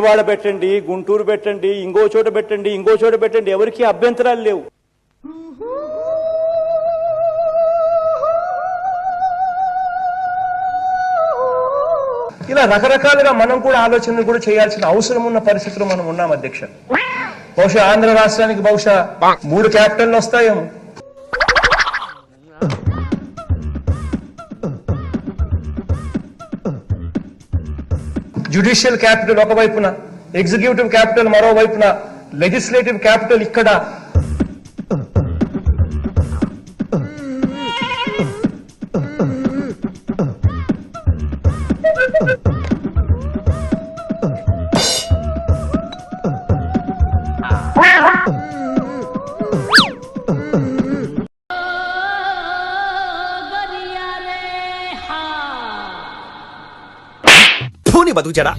విజయవాడ పెట్టండి, గుంటూరు పెట్టండి, ఇంకో చోట పెట్టండి, ఇంకో చోట పెట్టండి, ఎవరికి అభ్యంతరాలు లేవు. ఇలా రకరకాలుగా మనం కూడా ఆలోచనలు కూడా చేయాల్సిన అవసరం ఉన్న పరిస్థితుల్లో మనం ఉన్నాం అధ్యక్ష. బహుశా ఆంధ్ర రాష్ట్రానికి బహుశా 3 క్యాపిటల్లు వస్తాయేమో. జ్యుడిషియల్ క్యాపిటల్ ఒకవైపున, ఎగ్జిక్యూటివ్ క్యాపిటల్ మరోవైపున, లెజిస్లేటివ్ క్యాపిటల్ ఇక్కడ. బతుకు చెడా